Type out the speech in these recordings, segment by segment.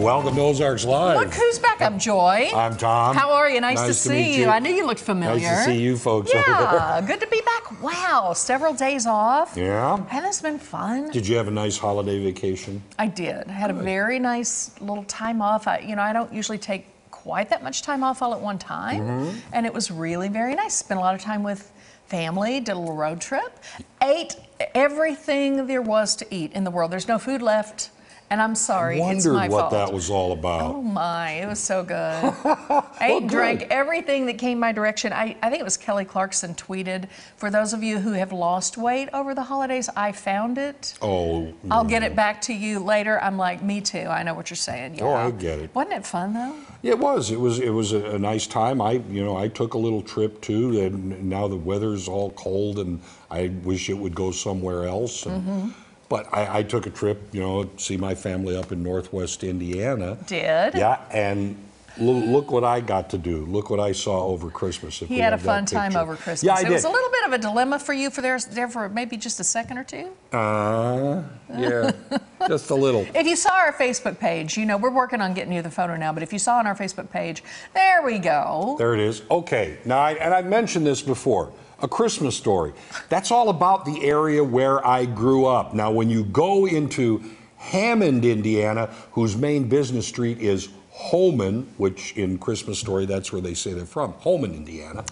Welcome to Ozarks Live. Look who's back. I'm Joy. I'm Tom. How are you? Nice to see you. I knew you looked familiar. Nice to see you folks over Yeah, there. good to be back. Wow, several days off. Yeah. And it's been fun. Did you have a nice holiday vacation? I did. I had a very nice little time off. I don't usually take quite that much time off all at one time. And it was really very nice. Spent a lot of time with family, did a little road trip, ate everything there was to eat in the world. There's no food left. And I'm sorry, it's my Wondered what fault. that was all about. Oh my, it was so good. Ate and drank everything that came my direction. I think it was Kelly Clarkson tweeted, for those of you who have lost weight over the holidays, I found it. Oh. I'll get it back to you later. I'm like, me too. I know what you're saying. Oh, I get it. Wasn't it fun though? Yeah, it was. It was a nice time. I took a little trip too, and now the weather's all cold, and I wish it would go somewhere else. And, But I took a trip, see my family up in Northwest Indiana. Did? Yeah, and look what I got to do. Look what I saw over Christmas. He had a fun time over Christmas. Yeah, I did. It was a little bit of a dilemma for you there for maybe just a second or two. Yeah, just a little. If you saw our Facebook page, we're working on getting you the photo now, but if you saw on our Facebook page, there we go. There it is. Okay, now, I've mentioned this before. A Christmas Story. That's all about the area where I grew up. Now, when you go into Hammond, Indiana, whose main business street is Holman, which in Christmas Story, that's where they say they're from, Holman, Indiana.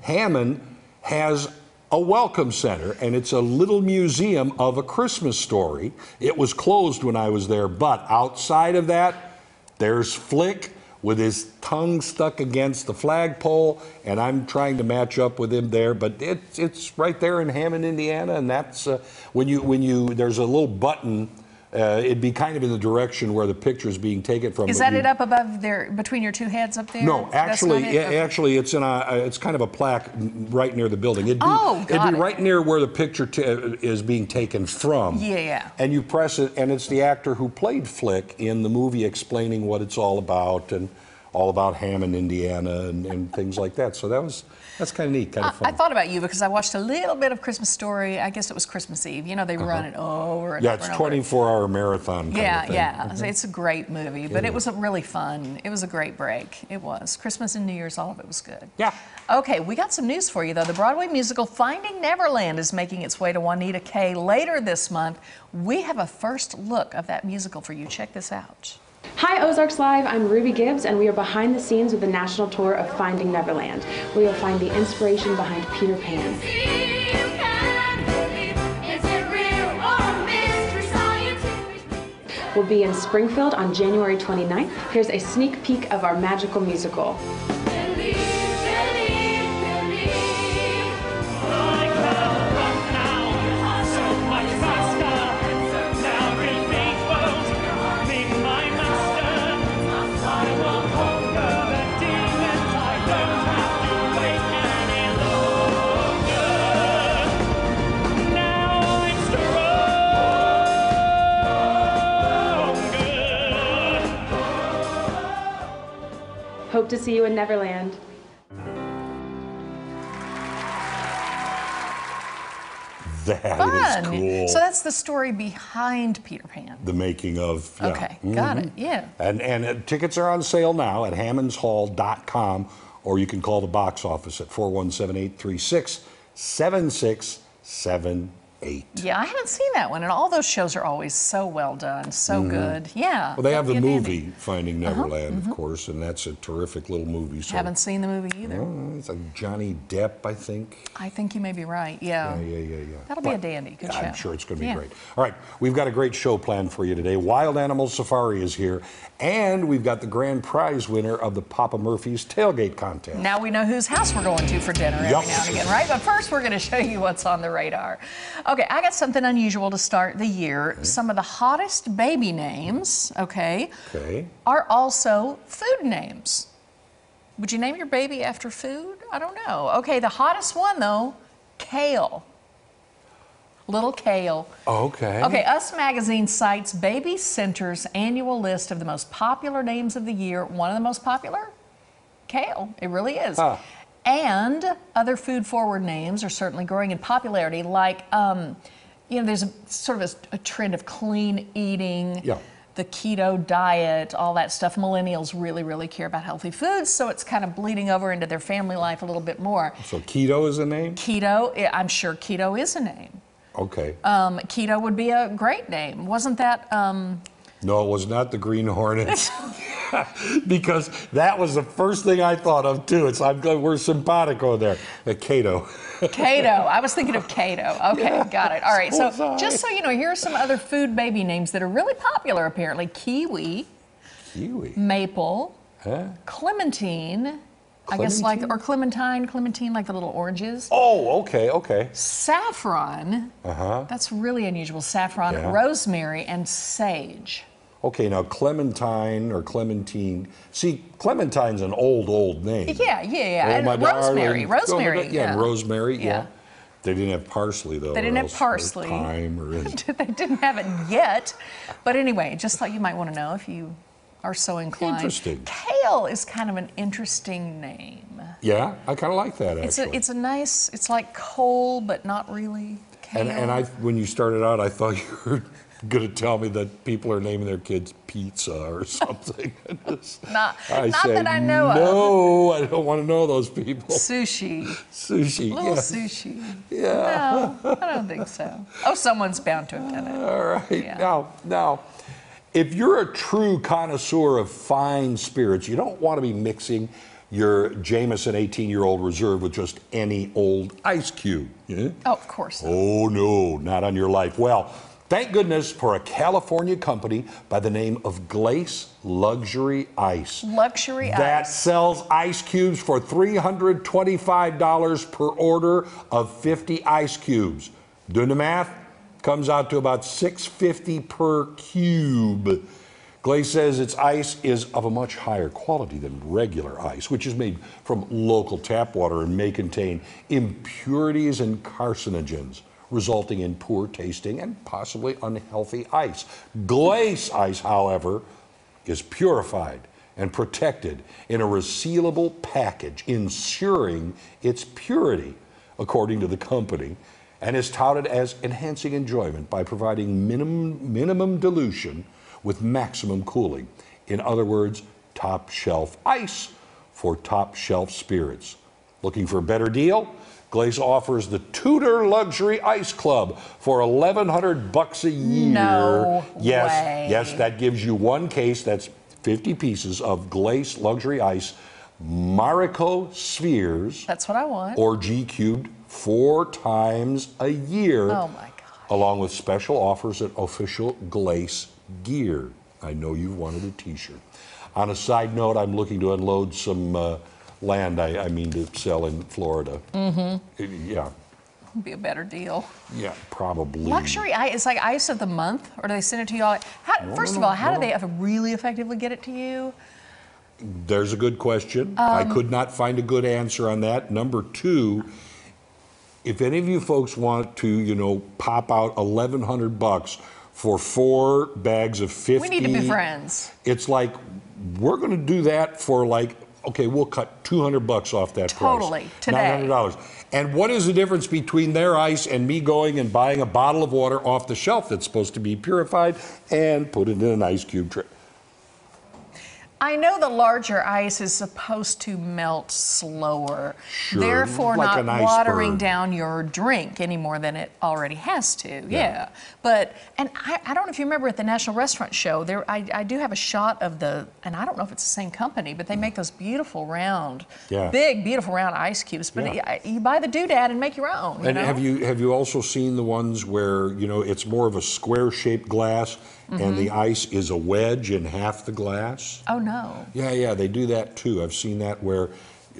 Hammond has a welcome center, and it's a little museum of A Christmas Story. It was closed when I was there, but outside of that, there's Flick with his tongue stuck against the flagpole, and I'm trying to match up with him there. But it's right there in Hammond, Indiana, and that's when you there's a little button. It'd be kind of in the direction where the picture is being taken from. Is that it up above there, between your two heads up there? No, actually, it's in it's kind of a plaque right near the building. It'd be right near where the picture is being taken from. Yeah. And you press it, and it's the actor who played Flick in the movie explaining what it's all about and all about Hammond, Indiana, and things like that. So that's kind of neat, kind of fun. I thought about you because I watched a little bit of Christmas Story. I guess it was Christmas Eve. They run it over and over. Yeah, it's 24-hour marathon kind of thing. Yeah. It's a great movie, but it was really fun. It was a great break. It was. Christmas and New Year's, all of it was good. Yeah. Okay, we got some news for you, though. The Broadway musical Finding Neverland is making its way to Juanita K later this month. We have a first look of that musical for you. Check this out. Hi Ozarks Live, I'm Ruby Gibbs and we are behind the scenes with the national tour of Finding Neverland, where you'll find the inspiration behind Peter Pan. We'll be in Springfield on January 29th. Here's a sneak peek of our magical musical. Hope to see you in Neverland. That is cool. So that's the story behind Peter Pan. The making of. Yeah. Okay, got it. Yeah. And tickets are on sale now at hammondshall.com, or you can call the box office at 417-836-7678. Yeah, I haven't seen that one, and all those shows are always so well done, so good. Yeah. Well, they have the movie Finding Neverland, of course, and that's a terrific little movie. So. Haven't seen the movie either. It's like Johnny Depp, I think. I think you may be right. Yeah. That'll be a dandy. Good show. I'm sure it's going to be great. All right, we've got a great show planned for you today. Wild Animal Safari is here, and we've got the grand prize winner of the Papa Murphy's Tailgate Contest. Now we know whose house we're going to for dinner every now and again, right? But first, we're going to show you what's on the radar. Okay, I got something unusual to start the year. Some of the hottest baby names, are also food names. Would you name your baby after food? I don't know. Okay, the hottest one, though, kale. Little kale. Okay. Okay, Us Magazine cites Baby Center's annual list of the most popular names of the year. One of the most popular? Kale. It really is. And other food-forward names are certainly growing in popularity, like, there's a sort of a trend of clean eating. Yeah. the keto diet, all that stuff. Millennials really care about healthy foods, so it's kind of bleeding over into their family life a little bit more. So keto is a name? Keto, I'm sure keto is a name. Okay. Keto would be a great name. Wasn't that? No, it was not the Green Hornets. Because that was the first thing I thought of too. We're simpatico there. Cato. Cato. I was thinking of Cato. Okay, yeah, got it. All right. So just so you know, here are some other food baby names that are really popular apparently. Kiwi. Kiwi. Maple. Huh? Clementine. I guess or clementine like the little oranges. Oh, okay. Saffron. That's really unusual. Saffron, yeah. Rosemary, and sage. Okay, now Clementine or Clementine. See, Clementine's an old name. Yeah. Oh, and Rosemary. Rosemary. Yeah, and Rosemary, yeah. They didn't have parsley, though. They didn't have parsley. Or thyme or They didn't have it yet. But anyway, just thought you might want to know if you are so inclined. Interesting. Kale is kind of an interesting name. Yeah, I kind of like that, actually. It's a nice, it's like coal, but not really kale. And when you started out, I thought you were going to tell me that people are naming their kids pizza or something. Not say, that I know of. No, I don't want to know those people. Sushi. Little sushi. Yeah. No, I don't think so. Oh, someone's bound to have done it. All right. Yeah. Now, if you're a true connoisseur of fine spirits, you don't want to be mixing your Jameson 18-year-old reserve with just any old ice cube. Yeah? Oh, of course not. Oh, no, not on your life. Well, thank goodness for a California company by the name of Glace Luxury Ice. Luxury Ice. That sells ice cubes for $325 per order of 50 ice cubes. Doing the math? Comes out to about $6.50 per cube. Glace says its ice is of a much higher quality than regular ice, which is made from local tap water and may contain impurities and carcinogens, resulting in poor tasting and possibly unhealthy ice. Glace ice, however, is purified and protected in a resealable package, ensuring its purity, according to the company, and is touted as enhancing enjoyment by providing minimum dilution with maximum cooling. In other words, top shelf ice for top shelf spirits. Looking for a better deal? Glace offers the Tudor Luxury Ice Club for $1,100 a year. No way. Yes, that gives you one case, that's 50 pieces of Glace Luxury Ice, Marico Spheres. That's what I want. Or G cubed 4 times a year. Oh my gosh. Along with special offers at official Glace gear. I know you've wanted a t-shirt. On a side note, I'm looking to unload some land I mean to sell in Florida. Yeah. Be a better deal. Yeah, probably. Luxury ice, it's like ice of the month, or do they send it to you all? First of all, how do they really effectively get it to you? There's a good question. I could not find a good answer on that. Number 2, if any of you folks want to, pop out $1,100 for 4 bags of 50. We need to be friends. It's like, we're going to do that for okay, we'll cut $200 off that price. Totally, today. $900. And what is the difference between their ice and me going and buying a bottle of water off the shelf that's supposed to be purified and put it in an ice cube tray? I know the larger ice is supposed to melt slower, Sure, therefore like not an watering iceberg. down your drink any more than it already has to. Yeah. But, and I don't know if you remember at the National Restaurant Show, I do have a shot of and I don't know if it's the same company, but they make those beautiful round, big, beautiful round ice cubes. But you buy the doodad and make your own. And have you also seen the ones where, it's more of a square-shaped glass and the ice is a wedge in half the glass? Oh, no. Yeah, they do that too. I've seen that where,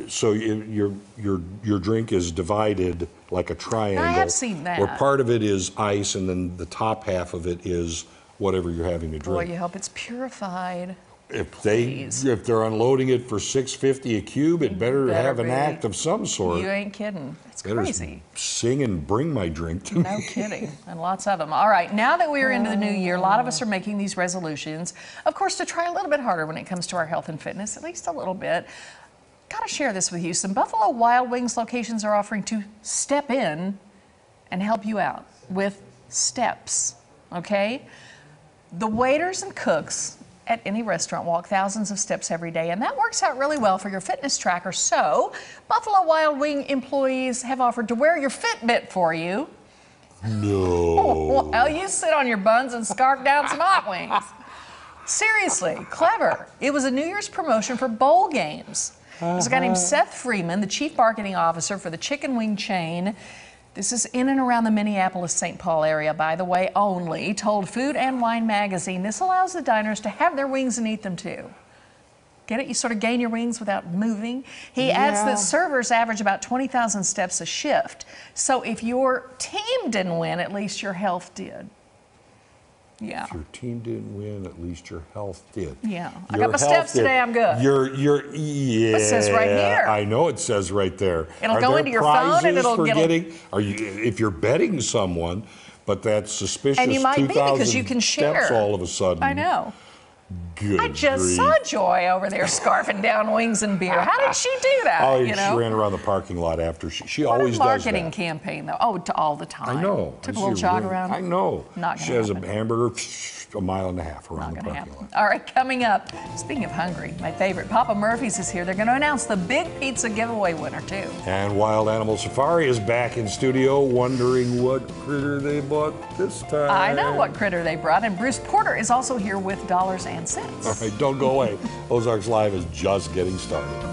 so your drink is divided like a triangle. I have seen that. Where part of it is ice and then the top half of it is whatever you're having to drink. Boy, you hope it's purified. If they're unloading it for $6.50 a cube, it better have an act of some sort. You ain't kidding. It's crazy. Sing and bring my drink to me. No kidding. And lots of them. All right, now that we're into the new year, a lot of us are making these resolutions, of course, to try a little bit harder when it comes to our health and fitness, at least a little bit. Got to share this with you. Some Buffalo Wild Wings locations are offering to step in and help you out with steps, okay? The waiters and cooks at any restaurant walk thousands of steps every day, and that works out really well for your fitness tracker. So, Buffalo Wild Wing employees have offered to wear your Fitbit for you. No. Well, you sit on your buns and scarf down some hot wings. Seriously, clever. It was a New Year's promotion for bowl games. There's a guy named Seth Freeman, the chief marketing officer for the chicken wing chain. This is in and around the Minneapolis-St. Paul area, by the way, only, told Food and Wine magazine. This allows the diners to have their wings and eat them too. Get it? You sort of gain your wings without moving. He adds that servers average about 20,000 steps a shift. So if your team didn't win, at least your health did. Yeah. If your team didn't win, at least your health did. Yeah. I got my steps today, I'm good. Yeah. It says right here. I know it says right there. It'll go into your phone and it'll get if you're betting someone, but that's suspicious. And you might be because you can share. Steps all of a sudden. I know. Good I just grief. saw Joy over there scarfing down wings and beer. How did she do that? Oh, you know? she ran around the parking lot after. She What always a marketing does that. campaign, though. Oh, all the time. I know. Took a little jog around. I know. Not She gonna has happen. a hamburger a mile and a half around Not the gonna parking happen. lot. All right, coming up, speaking of hungry, my favorite, Papa Murphy's is here. They're going to announce the big pizza giveaway winner, too. And Wild Animal Safari is back in studio, wondering what critter they bought this time. I know what critter they brought, and Bruce Porter is also here with dollars and cents. All right, don't go away. Ozarks Live is just getting started.